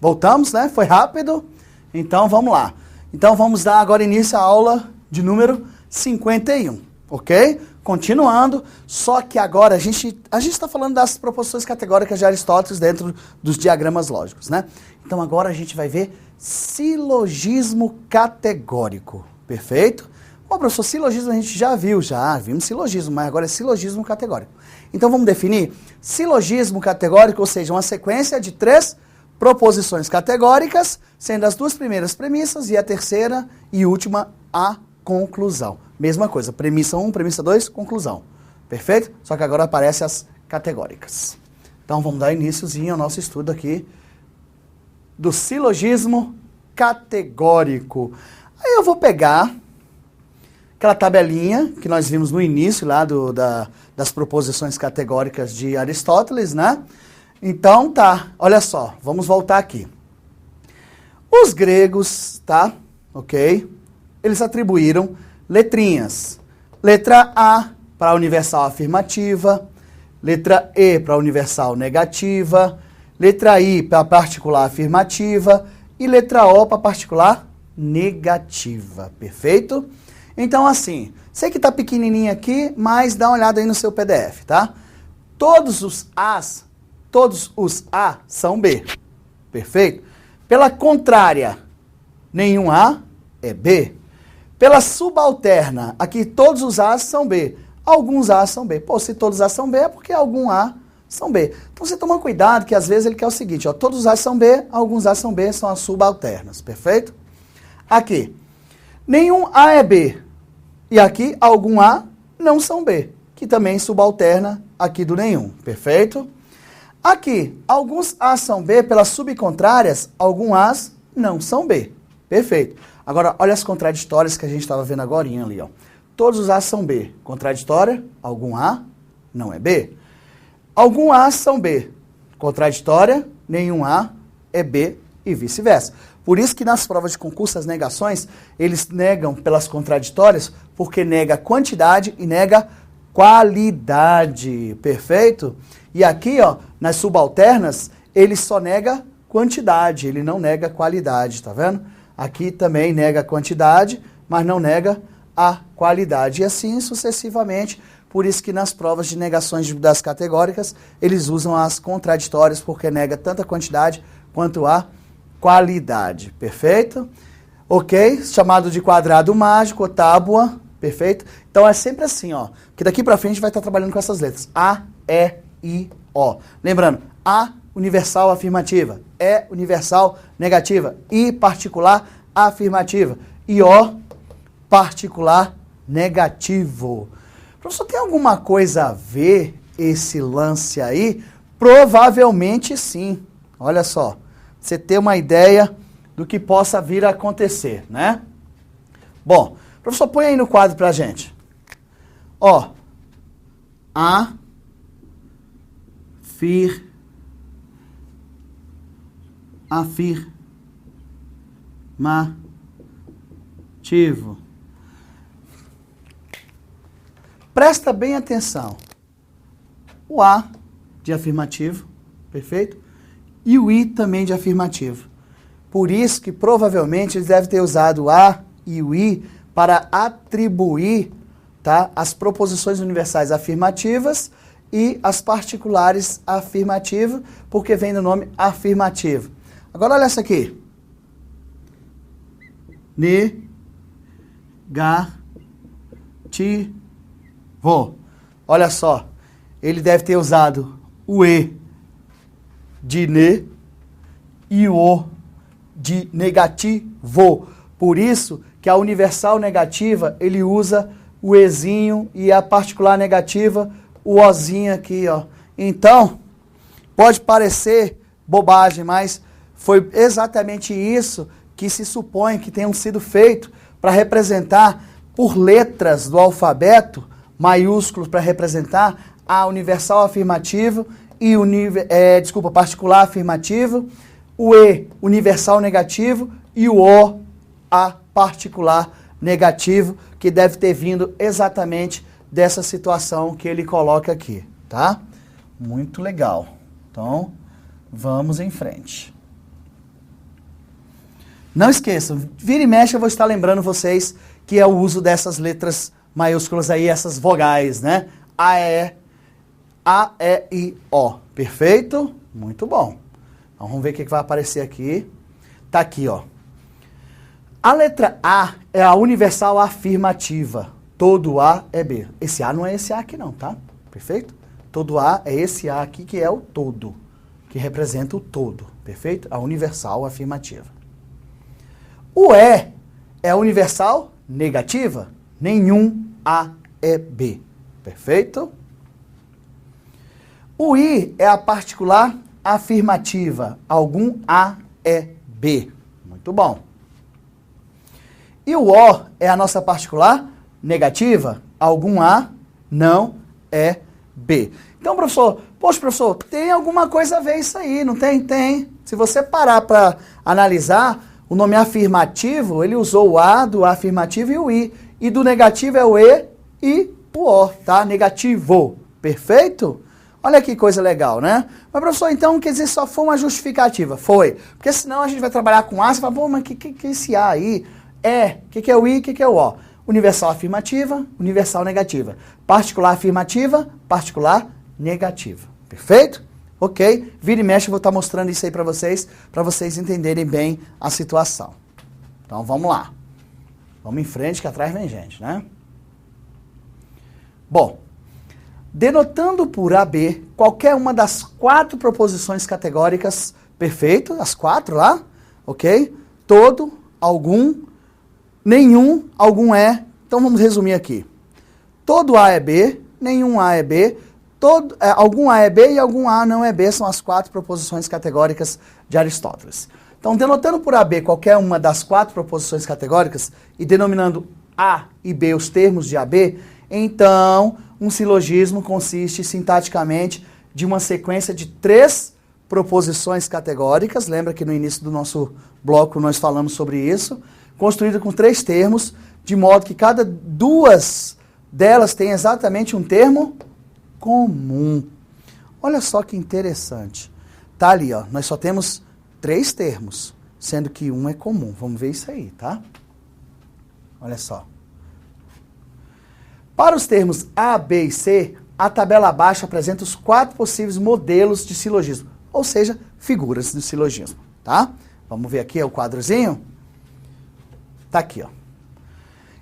Voltamos, né? Foi rápido? Então, vamos lá. Então, vamos dar agora início à aula de número 51, ok? Continuando, só que agora a gente está falando das proposições categóricas de Aristóteles dentro dos diagramas lógicos, né? Então, agora a gente vai ver silogismo categórico, perfeito? Bom, professor, silogismo a gente já vimos silogismo, mas agora é silogismo categórico. Então, vamos definir silogismo categórico, ou seja, uma sequência de 3 proposições categóricas, sendo as 2 primeiras premissas e a terceira e última a conclusão. Mesma coisa, premissa 1, premissa 2, conclusão. Perfeito? Só que agora aparecem as categóricas. Então, vamos dar iniciozinho ao nosso estudo aqui do silogismo categórico. Aí eu vou pegar aquela tabelinha que nós vimos no início lá das proposições categóricas de Aristóteles, né? Então, tá, olha só, vamos voltar aqui. Os gregos, tá? Ok? Eles atribuíram letrinhas. Letra A para a universal afirmativa, letra E para a universal negativa, letra I para a particular afirmativa e letra O para a particular negativa. Perfeito? Então, assim, sei que tá pequenininho aqui, mas dá uma olhada aí no seu PDF, tá? Todos os A são B. Perfeito? Pela contrária, nenhum A é B. Pela subalterna, aqui todos os A's são B. Alguns A's são B. Pô, se todos os A's são B, é porque algum A são B. Então você toma cuidado que às vezes ele quer o seguinte, ó, todos os A's são B, alguns A's são B, são as subalternas. Perfeito? Aqui, nenhum A é B. E aqui, algum A não são B, que também subalterna aqui do nenhum. Perfeito? Aqui, alguns A são B, pelas subcontrárias, alguns A's não são B. Perfeito. Agora, olha as contraditórias que a gente estava vendo agora ali, ó. Todos os A's são B. Contraditória, algum A não é B. Algum A são B. Contraditória, nenhum A é B e vice-versa. Por isso que nas provas de concurso, as negações, eles negam pelas contraditórias, porque nega quantidade e nega qualidade. Perfeito? E aqui, ó, nas subalternas, ele só nega quantidade, ele não nega qualidade, tá vendo? Aqui também nega quantidade, mas não nega a qualidade. E assim sucessivamente, por isso que nas provas de negações das categóricas, eles usam as contraditórias, porque nega tanto a quantidade quanto a qualidade. Perfeito? Ok? Chamado de quadrado mágico, ou tábua. Perfeito? Então é sempre assim, ó. Que daqui pra frente vai estar trabalhando com essas letras. A, E, I, O. Lembrando, A universal afirmativa, E universal negativa, I particular afirmativa e O particular negativo. Professor, tem alguma coisa a ver esse lance aí? Provavelmente sim. Olha só, você ter uma ideia do que possa vir a acontecer, né? Bom, professor, põe aí no quadro pra gente. Ó, afirmativo. Presta bem atenção. O A de afirmativo, perfeito? E o I também de afirmativo. Por isso que provavelmente eles devem ter usado o A e o I para atribuir, tá, as proposições universais afirmativas e as particulares afirmativas, porque vem do nome afirmativo. Agora olha essa aqui. Negativo. Olha só. Ele deve ter usado o E de ne e o O de negativo. Por isso que a universal negativa, ele usa o Ezinho e a particular negativa, o Ozinho aqui, ó. Então, pode parecer bobagem, mas foi exatamente isso que se supõe que tenham sido feito para representar por letras do alfabeto, maiúsculos para representar a universal afirmativo e o particular afirmativo, o E universal negativo e o O a particular negativo, que deve ter vindo exatamente dessa situação que ele coloca aqui, tá? Muito legal. Então, vamos em frente. Não esqueçam, vira e mexe eu vou estar lembrando vocês que é o uso dessas letras maiúsculas aí, essas vogais, né? A, E, I, O. Perfeito? Muito bom. Então vamos ver o que vai aparecer aqui. Tá aqui, ó. A letra A é a universal afirmativa. Todo A é B. Esse A não é esse A aqui não, tá? Perfeito? Todo A é esse A aqui que é o todo, que representa o todo. Perfeito? A universal afirmativa. O E é a universal negativa. Nenhum A é B. Perfeito? O I é a particular afirmativa. Algum A é B. Muito bom. E o O é a nossa particular negativa. Algum A não é B. Então, professor, poxa, professor, tem alguma coisa a ver isso aí, não tem? Tem. Se você parar para analisar, o nome afirmativo, ele usou o A do afirmativo e o I. E do negativo é o E e o O, tá? Negativo. Perfeito? Olha que coisa legal, né? Mas, professor, então, quer dizer, só foi uma justificativa? Foi. Porque senão a gente vai trabalhar com A, você fala, pô, mas que é esse A aí? O que é o I, o que é o O? Universal afirmativa, universal negativa. Particular afirmativa, particular negativa. Perfeito? Ok? Vira e mexe, eu vou estar mostrando isso aí para vocês entenderem bem a situação. Então, vamos lá. Vamos em frente, que atrás vem gente, né? Bom, denotando por AB qualquer uma das 4 proposições categóricas, perfeito? As 4 lá, ok? Todo, algum, nenhum, algum é. Então vamos resumir aqui. Todo A é B, nenhum A é B, algum A é B e algum A não é B, são as 4 proposições categóricas de Aristóteles. Então, denotando por AB qualquer uma das 4 proposições categóricas e denominando A e B os termos de AB, então um silogismo consiste sintaticamente de uma sequência de 3 proposições categóricas. Lembra que no início do nosso bloco nós falamos sobre isso? Construído com 3 termos, de modo que cada 2 delas tem exatamente um termo comum. Olha só que interessante. Tá ali, ó. Nós só temos 3 termos, sendo que um é comum. Vamos ver isso aí, tá? Olha só. Para os termos A, B e C, a tabela abaixo apresenta os 4 possíveis modelos de silogismo, ou seja, figuras do silogismo, tá? Vamos ver aqui o quadrozinho. Tá aqui, ó.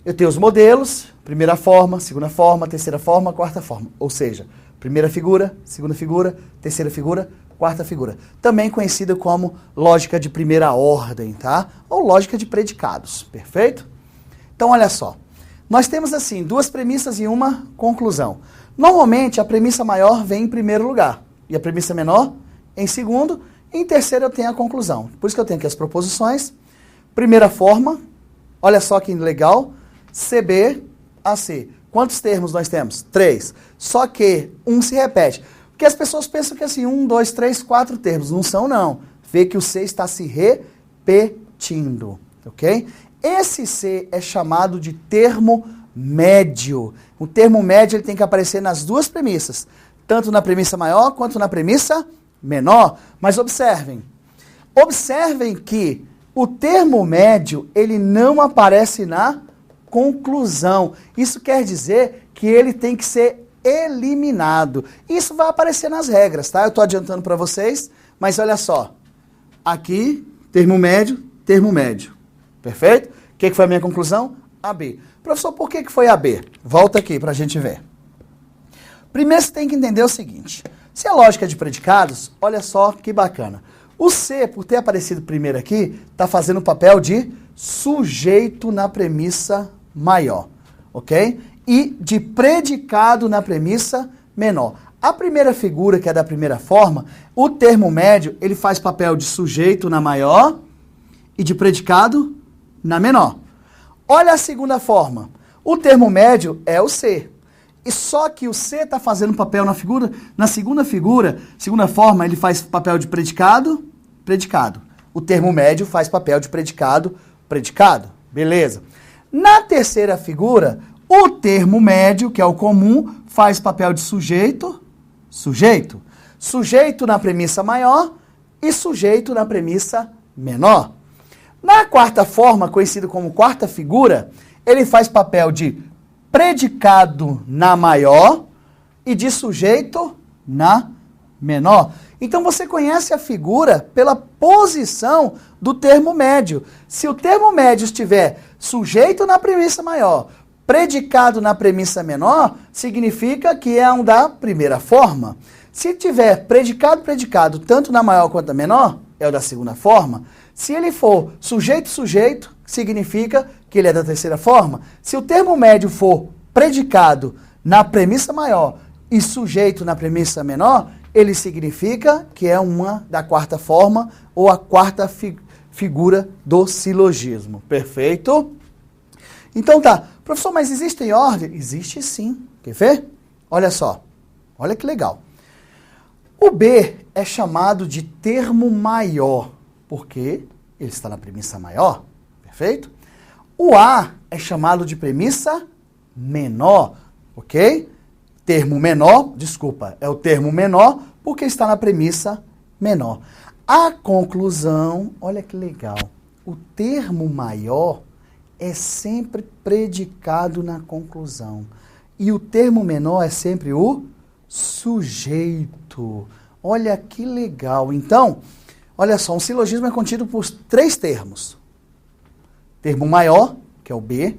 Eu tenho os modelos, primeira forma, segunda forma, terceira forma, quarta forma. Ou seja, primeira figura, segunda figura, terceira figura, quarta figura. Também conhecida como lógica de primeira ordem, tá? Ou lógica de predicados, perfeito? Então, olha só. Nós temos, assim, 2 premissas e uma conclusão. Normalmente, a premissa maior vem em primeiro lugar. E a premissa menor em segundo. E em terceiro eu tenho a conclusão. Por isso que eu tenho aqui as proposições. Primeira forma. Olha só que legal. CB, AC. Quantos termos nós temos? 3. Só que um se repete. Porque as pessoas pensam que assim, 1, 2, 3, 4 termos. Não são, não. Vê que o C está se repetindo. Ok? Esse C é chamado de termo médio. O termo médio ele tem que aparecer nas 2 premissas. Tanto na premissa maior quanto na premissa menor. Mas observem. Observem que o termo médio ele não aparece na conclusão. Isso quer dizer que ele tem que ser eliminado. Isso vai aparecer nas regras, tá? Eu estou adiantando para vocês, mas olha só. Aqui, termo médio, termo médio. Perfeito? O que foi a minha conclusão? AB. Professor, por que foi AB? Volta aqui para a gente ver. Primeiro você tem que entender o seguinte. Se é lógica de predicados, olha só que bacana. O C, por ter aparecido primeiro aqui, está fazendo o papel de sujeito na premissa maior, ok? E de predicado na premissa menor. A primeira figura, que é da primeira forma, o termo médio, ele faz papel de sujeito na maior e de predicado na menor. Olha a segunda forma. O termo médio é o C. E só que o C está fazendo papel na segunda forma, ele faz papel de predicado, predicado. O termo médio faz papel de predicado, predicado. Beleza. Na terceira figura, o termo médio, que é o comum, faz papel de sujeito, sujeito. Sujeito na premissa maior e sujeito na premissa menor. Na quarta forma, conhecido como quarta figura, ele faz papel de predicado na maior e de sujeito na menor. Então você conhece a figura pela posição do termo médio. Se o termo médio estiver sujeito na premissa maior, predicado na premissa menor, significa que é um da primeira forma. Se tiver predicado tanto na maior quanto na menor, é o da segunda forma. Se ele for sujeito, significa que ele é da terceira forma. Se o termo médio for predicado na premissa maior e sujeito na premissa menor, ele significa que é uma da quarta forma ou a quarta figura do silogismo. Perfeito? Então tá. Professor, mas existe em ordem? Existe sim. Quer ver? Olha só. Olha que legal. O B é chamado de termo maior, porque ele está na premissa maior. Perfeito? O A é chamado de premissa menor, ok? Termo menor, desculpa, é o termo menor porque está na premissa menor. A conclusão, olha que legal, o termo maior é sempre predicado na conclusão e o termo menor é sempre o sujeito. Olha que legal. Então, olha só, um silogismo é contido por 3 termos. Termo maior, que é o B,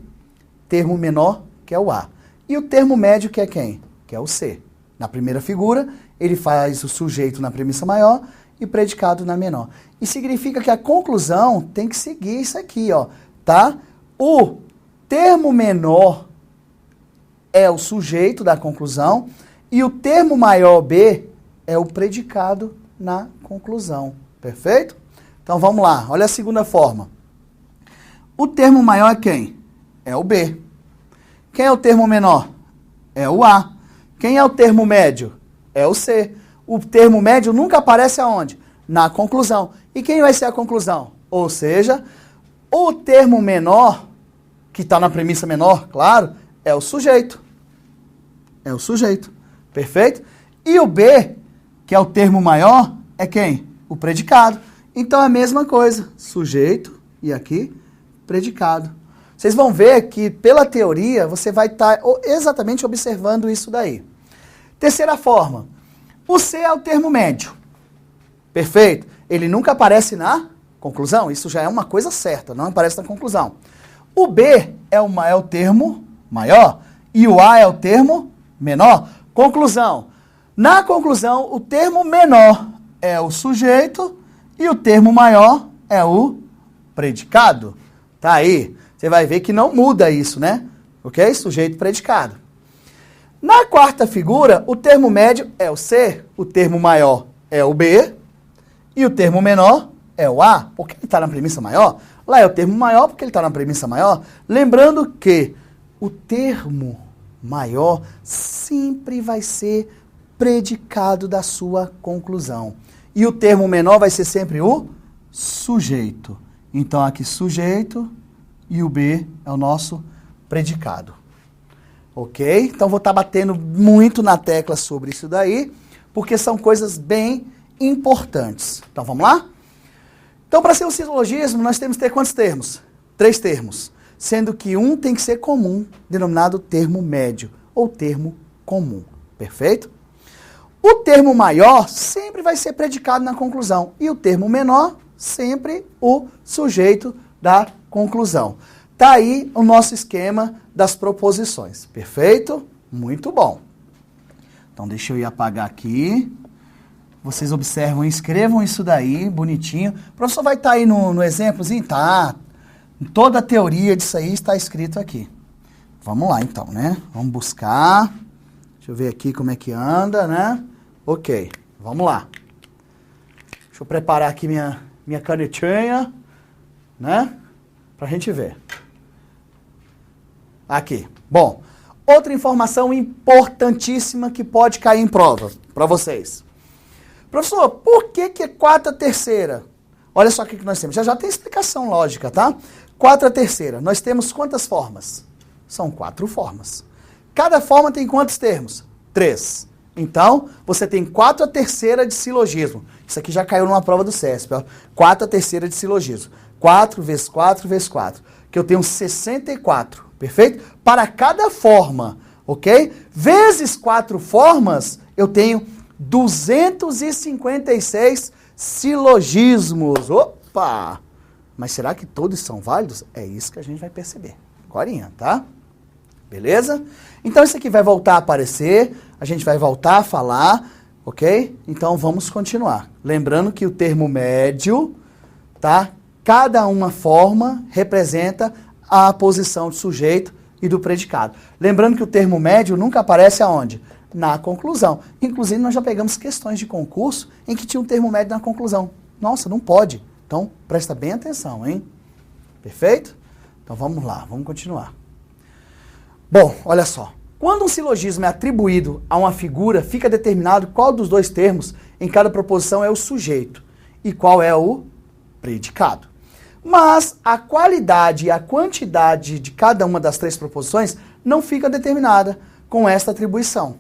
termo menor, que é o A. E o termo médio, que é quem? Que é o C. Na primeira figura, ele faz o sujeito na premissa maior e predicado na menor. E significa que a conclusão tem que seguir isso aqui, ó, tá? O termo menor é o sujeito da conclusão e o termo maior B é o predicado na conclusão. Perfeito? Então vamos lá, olha a segunda forma. O termo maior é quem? É o B. Quem é o termo menor? É o A. Quem é o termo médio? É o C. O termo médio nunca aparece aonde? Na conclusão. E quem vai ser a conclusão? Ou seja, o termo menor, que está na premissa menor, claro, é o sujeito. É o sujeito. Perfeito? E o B, que é o termo maior, é quem? O predicado. Então é a mesma coisa. Sujeito e aqui, predicado. Vocês vão ver que, pela teoria, você vai estar exatamente observando isso daí. Terceira forma. O C é o termo médio. Perfeito? Ele nunca aparece na conclusão. Isso já é uma coisa certa, não aparece na conclusão. O B é o termo maior e o A é o termo menor. Conclusão. Na conclusão, o termo menor é o sujeito e o termo maior é o predicado. Tá aí. Você vai ver que não muda isso, né? Ok? Sujeito predicado. Na quarta figura, o termo médio é o C, o termo maior é o B e o termo menor é o A, porque ele está na premissa maior. Lá é o termo maior porque ele está na premissa maior. Lembrando que o termo maior sempre vai ser predicado da sua conclusão. E o termo menor vai ser sempre o sujeito. Então aqui sujeito e o B é o nosso predicado. Ok? Então vou estar batendo muito na tecla sobre isso daí, porque são coisas bem importantes. Então vamos lá? Então para ser um silogismo nós temos que ter quantos termos? 3 termos. Sendo que um tem que ser comum, denominado termo médio ou termo comum. Perfeito? O termo maior sempre vai ser predicado na conclusão e o termo menor sempre o sujeito da conclusão. Tá aí o nosso esquema das proposições. Perfeito? Muito bom. Então deixa eu ir apagar aqui. Vocês observam e escrevam isso daí, bonitinho. O professor vai estar aí no exemplozinho? Tá. Toda a teoria disso aí está escrito aqui. Vamos lá então, né? Vamos buscar. Deixa eu ver aqui como é que anda, né? Ok, vamos lá. Deixa eu preparar aqui minha canetinha, né? Pra gente ver. Aqui. Bom, outra informação importantíssima que pode cair em prova para vocês. Professor, por que é 4/3? Olha só o que nós temos. Já tem explicação lógica, tá? 4/3. Nós temos quantas formas? São 4 formas. Cada forma tem quantos termos? 3. Então, você tem 4/3 de silogismo. Isso aqui já caiu numa prova do CESP. 4/3 de silogismo. 4 vezes 4 vezes 4, que eu tenho 64, perfeito? Para cada forma, ok? Vezes 4 formas, eu tenho 256 silogismos. Opa! Mas será que todos são válidos? É isso que a gente vai perceber agorinha, tá? Beleza? Então isso aqui vai voltar a aparecer, a gente vai voltar a falar, ok? Então vamos continuar. Lembrando que o termo médio, tá? Cada uma forma representa a posição do sujeito e do predicado. Lembrando que o termo médio nunca aparece aonde? Na conclusão. Inclusive nós já pegamos questões de concurso em que tinha um termo médio na conclusão. Nossa, não pode. Então presta bem atenção, hein? Perfeito? Então vamos lá, vamos continuar. Bom, olha só. Quando um silogismo é atribuído a uma figura, fica determinado qual dos dois termos em cada proposição é o sujeito e qual é o predicado. Mas a qualidade e a quantidade de cada uma das 3 proposições não fica determinada com esta atribuição.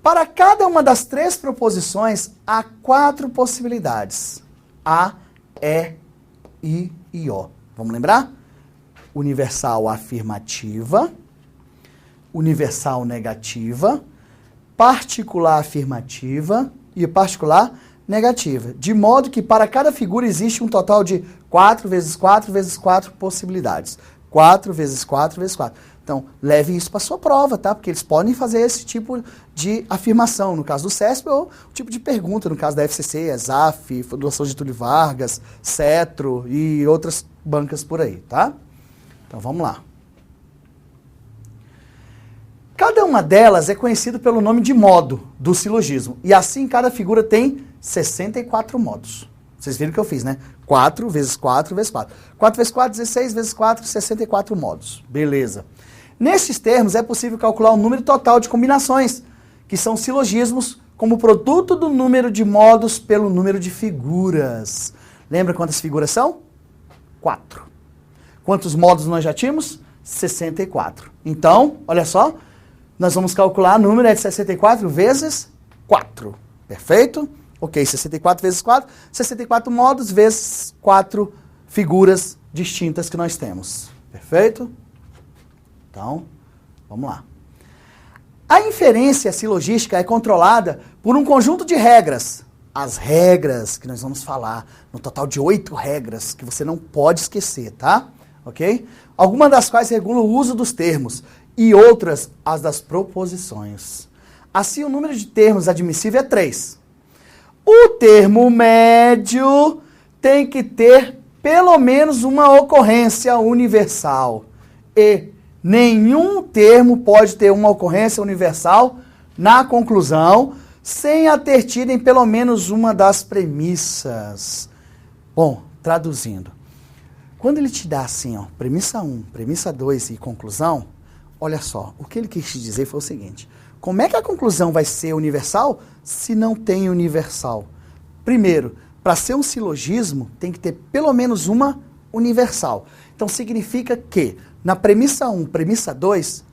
Para cada uma das 3 proposições, há 4 possibilidades. A, E, I e O. Vamos lembrar? Universal afirmativa, universal negativa, particular afirmativa e particular negativa. De modo que para cada figura existe um total de 4 vezes 4 vezes 4 possibilidades. 4 vezes 4 vezes 4. Então, leve isso para a sua prova, tá? Porque eles podem fazer esse tipo de afirmação, no caso do CESP, ou tipo de pergunta, no caso da FCC, ESAF, Fundação Getúlio Vargas, Cetro e outras bancas por aí, tá? Então, vamos lá. Cada uma delas é conhecida pelo nome de modo do silogismo. E assim, cada figura tem 64 modos. Vocês viram o que eu fiz, né? 4 vezes 4 vezes 4. 4 vezes 4, 16 vezes 4, 64 modos. Beleza. Nesses termos, é possível calcular o número total de combinações, que são silogismos, como produto do número de modos pelo número de figuras. Lembra quantas figuras são? 4. Quantos modos nós já tínhamos? 64. Então, olha só, nós vamos calcular o número de 64 vezes 4. Perfeito? Ok, 64 vezes 4, 64 modos vezes 4 figuras distintas que nós temos. Perfeito? Então, vamos lá. A inferência silogística é controlada por um conjunto de regras. As regras que nós vamos falar, no total de 8 regras, que você não pode esquecer, tá? Ok? Algumas das quais regulam o uso dos termos e outras as das proposições. Assim, o número de termos admissível é 3. O termo médio tem que ter pelo menos uma ocorrência universal. E nenhum termo pode ter uma ocorrência universal na conclusão sem a ter tido em pelo menos uma das premissas. Bom, traduzindo. Quando ele te dá assim, ó, premissa 1, premissa 2 e conclusão, olha só, o que ele quis te dizer foi o seguinte: como é que a conclusão vai ser universal se não tem universal? Primeiro, para ser um silogismo, tem que ter pelo menos uma universal. Então, significa que, na premissa 1, premissa 2,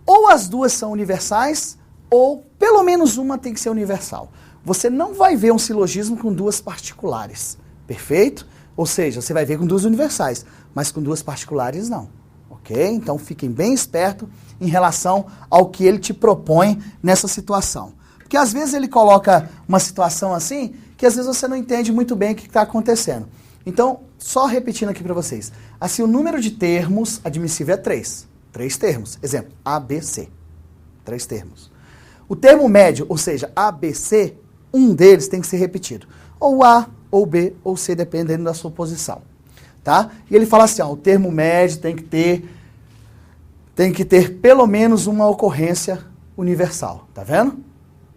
ou as duas são universais, ou pelo menos uma tem que ser universal. Você não vai ver um silogismo com duas particulares, perfeito? Ou seja, você vai ver com duas universais, mas com duas particulares não. Ok? Então fiquem bem espertos em relação ao que ele te propõe nessa situação. Porque às vezes ele coloca uma situação assim, que às vezes você não entende muito bem o que está acontecendo. Então, só repetindo aqui para vocês. Assim, o número de termos admissível é 3. 3 termos. Exemplo, A, B, C. 3 termos. O termo médio, ou seja, A, B, C, um deles tem que ser repetido. Ou A, ou B, ou C, dependendo da sua posição. Tá? E ele fala assim, ó, o termo médio tem que ter pelo menos uma ocorrência universal. Tá vendo?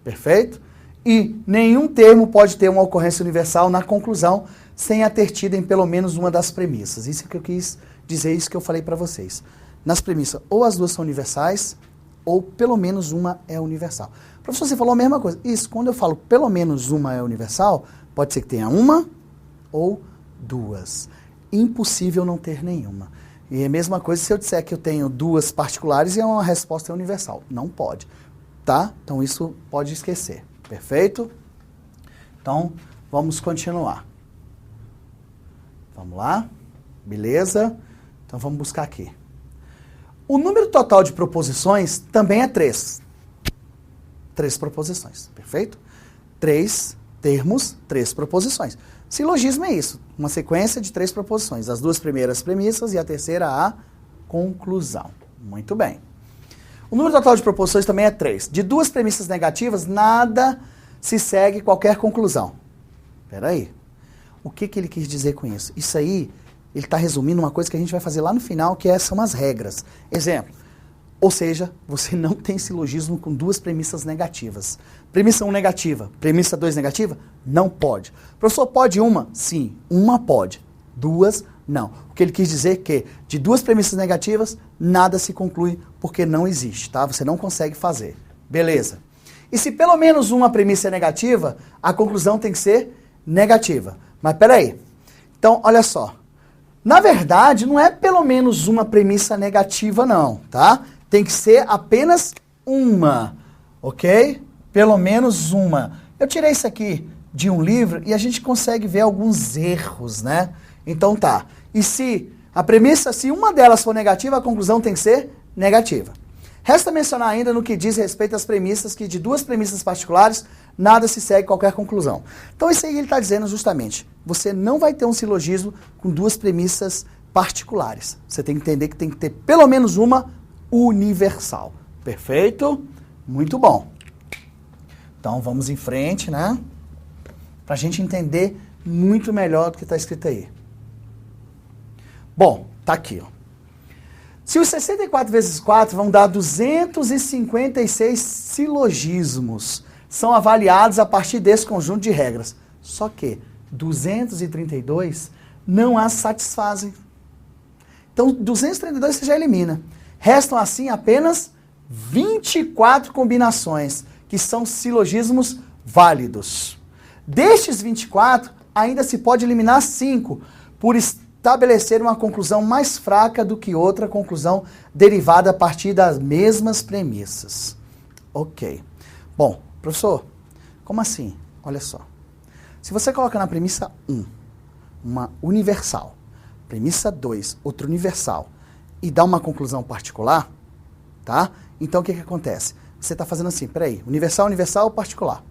Perfeito? E nenhum termo pode ter uma ocorrência universal na conclusão sem a ter tido em pelo menos uma das premissas. Isso que eu quis dizer, isso que eu falei para vocês. Nas premissas, ou as duas são universais, ou pelo menos uma é universal. Professor, você falou a mesma coisa. Isso, quando eu falo pelo menos uma é universal, pode ser que tenha uma ou duas. Impossível não ter nenhuma. E é a mesma coisa se eu disser que eu tenho duas particulares e uma resposta é universal. Não pode. Tá? Então isso pode esquecer. Perfeito? Então, vamos continuar. Vamos lá. Beleza? Então vamos buscar aqui. O número total de proposições também é 3. 3 proposições, perfeito? 3 termos, 3 proposições. Silogismo é isso, uma sequência de 3 proposições. As 2 primeiras premissas e a terceira a conclusão. Muito bem. O número total de proposições também é 3. De 2 premissas negativas, nada se segue qualquer conclusão. Espera aí. O que ele quis dizer com isso? Isso aí, ele está resumindo uma coisa que a gente vai fazer lá no final, que são as regras. Exemplo. Ou seja, você não tem silogismo com 2 premissas negativas. Premissa 1 negativa, premissa 2 negativa? Não pode. Professor, pode uma? Sim, uma pode. 2, não. O que ele quis dizer é que de 2 premissas negativas, nada se conclui porque não existe, tá? Você não consegue fazer. Beleza. E se pelo menos uma premissa é negativa, a conclusão tem que ser negativa. Mas peraí. Então, olha só. Na verdade, não é pelo menos uma premissa negativa, não, tá? Tem que ser apenas uma, ok? Pelo menos uma. Eu tirei isso aqui de um livro e a gente consegue ver alguns erros, né? Então tá. E se a premissa, se uma delas for negativa, a conclusão tem que ser negativa. Resta mencionar ainda no que diz respeito às premissas que de 2 premissas particulares, nada se segue qualquer conclusão. Então isso aí ele está dizendo justamente, você não vai ter um silogismo com 2 premissas particulares. Você tem que entender que tem que ter pelo menos uma universal. Perfeito? Muito bom. Então vamos em frente, né? Para a gente entender muito melhor do que está escrito aí. Bom, tá aqui, ó. Se os 64 vezes 4 vão dar 256 silogismos, são avaliados a partir desse conjunto de regras. Só que 232 não as satisfazem. Então, 232 você já elimina. Restam, assim, apenas 24 combinações, que são silogismos válidos. Destes 24, ainda se pode eliminar 5, por estabelecer uma conclusão mais fraca do que outra conclusão derivada a partir das mesmas premissas. Ok. Bom, professor, como assim? Olha só. Se você coloca na premissa 1 uma universal, premissa 2 outra universal, e dá uma conclusão particular, tá? Então o que acontece? Você está fazendo assim, peraí, universal, universal, particular.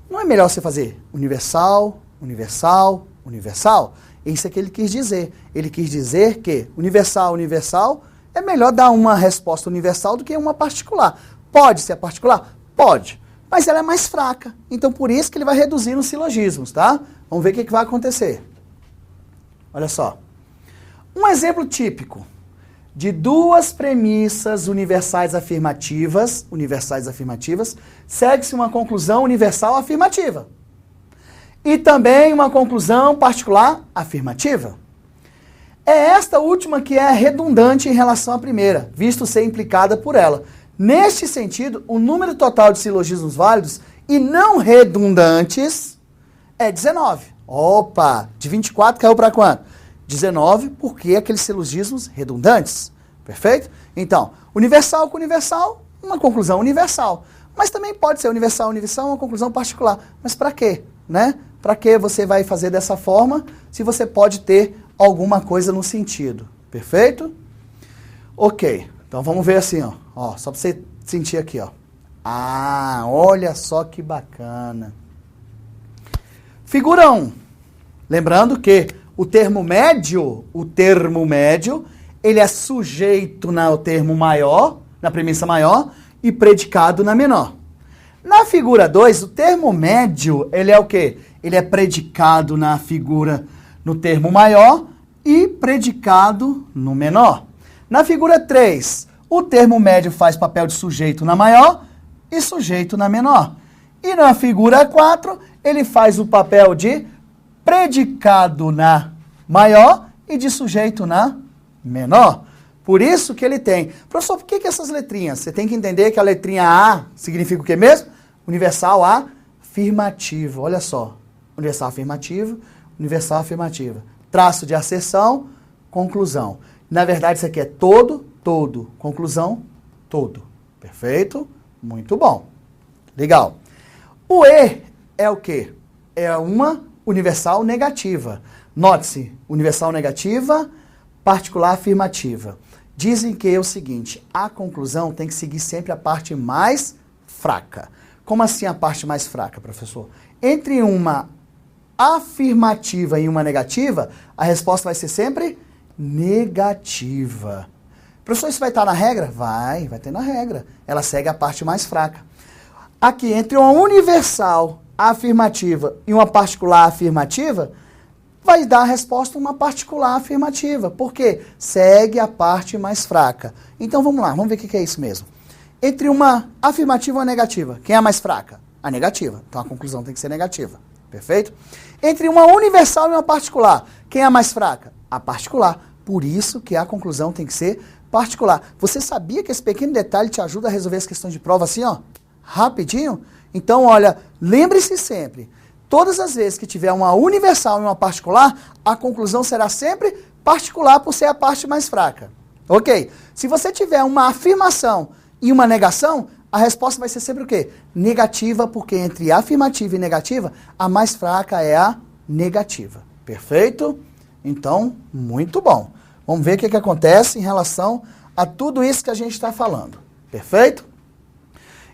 Não é melhor você fazer universal, universal, universal? É isso que ele quis dizer. Ele quis dizer que universal, universal, é melhor dar uma resposta universal do que uma particular. Pode ser particular? Pode. Mas ela é mais fraca. Então, por isso que ele vai reduzindo os silogismos, tá? Vamos ver o que vai acontecer. Olha só. Um exemplo típico de 2 premissas universais afirmativas, segue-se uma conclusão universal afirmativa. E também uma conclusão particular afirmativa. É esta última que é redundante em relação à primeira, visto ser implicada por ela. Neste sentido, o número total de silogismos válidos e não redundantes é 19. Opa, de 24 caiu para quanto? 19, porque aqueles silogismos redundantes. Perfeito? Então, universal com universal, uma conclusão universal. Mas também pode ser universal, universal, uma conclusão particular. Mas para quê? Né? Para que você vai fazer dessa forma, se você pode ter alguma coisa no sentido. Perfeito? Ok. Então vamos ver assim, ó, só para você sentir aqui, ó. Ah, olha só que bacana. Figura 1. Lembrando que o termo médio, ele é sujeito no termo maior, na premissa maior, e predicado na menor. Na figura 2, o termo médio, ele é o quê? Ele é predicado na figura, no termo maior e predicado no menor. Na figura 3, o termo médio faz papel de sujeito na maior e sujeito na menor. E na figura 4, ele faz o papel de predicado na maior e de sujeito na menor. Por isso que ele tem. Professor, por que essas letrinhas? Você tem que entender que a letrinha A significa o que mesmo? Universal afirmativo. Olha só. Universal afirmativo, universal afirmativa. Traço de acessão, conclusão. Na verdade, isso aqui é todo, todo. Conclusão, todo. Perfeito? Muito bom. Legal. O E é o quê? É uma universal negativa. Note-se, universal negativa, particular afirmativa. Dizem que é o seguinte, a conclusão tem que seguir sempre a parte mais fraca. Como assim a parte mais fraca, professor? Entre uma afirmativa e uma negativa, a resposta vai ser sempre negativa. Professor, isso vai estar na regra? Vai ter na regra. Ela segue a parte mais fraca. Aqui, entre uma universal afirmativa e uma particular afirmativa, vai dar a resposta uma particular afirmativa. Por quê? Segue a parte mais fraca. Então vamos lá, vamos ver o que é isso mesmo. Entre uma afirmativa e uma negativa, quem é a mais fraca? A negativa. Então a conclusão tem que ser negativa. Perfeito? Entre uma universal e uma particular, quem é a mais fraca? A particular. Por isso que a conclusão tem que ser particular. Você sabia que esse pequeno detalhe te ajuda a resolver as questões de prova assim, ó? Rapidinho? Então, olha, lembre-se sempre, todas as vezes que tiver uma universal e uma particular, a conclusão será sempre particular por ser a parte mais fraca. Ok? Se você tiver uma afirmação e uma negação, a resposta vai ser sempre o quê? Negativa, porque entre afirmativa e negativa, a mais fraca é a negativa. Perfeito? Então, muito bom. Vamos ver o que acontece em relação a tudo isso que a gente está falando. Perfeito?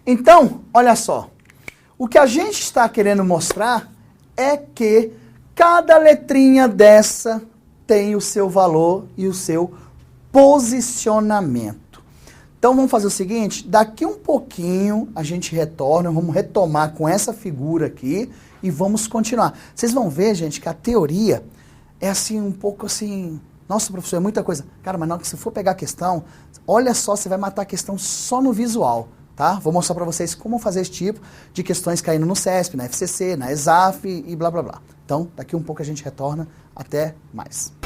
Então, olha só. O que a gente está querendo mostrar é que cada letrinha dessa tem o seu valor e o seu posicionamento. Então vamos fazer o seguinte, daqui um pouquinho a gente retorna, vamos retomar com essa figura aqui e vamos continuar. Vocês vão ver, gente, que a teoria é assim, um pouco assim, nossa, professor, é muita coisa. Cara, mas na hora que você for pegar a questão, olha só, você vai matar a questão só no visual, tá? Vou mostrar para vocês como fazer esse tipo de questões caindo no CESP, na FCC, na ESAF e blá, blá, blá. Então, daqui um pouco a gente retorna. Até mais.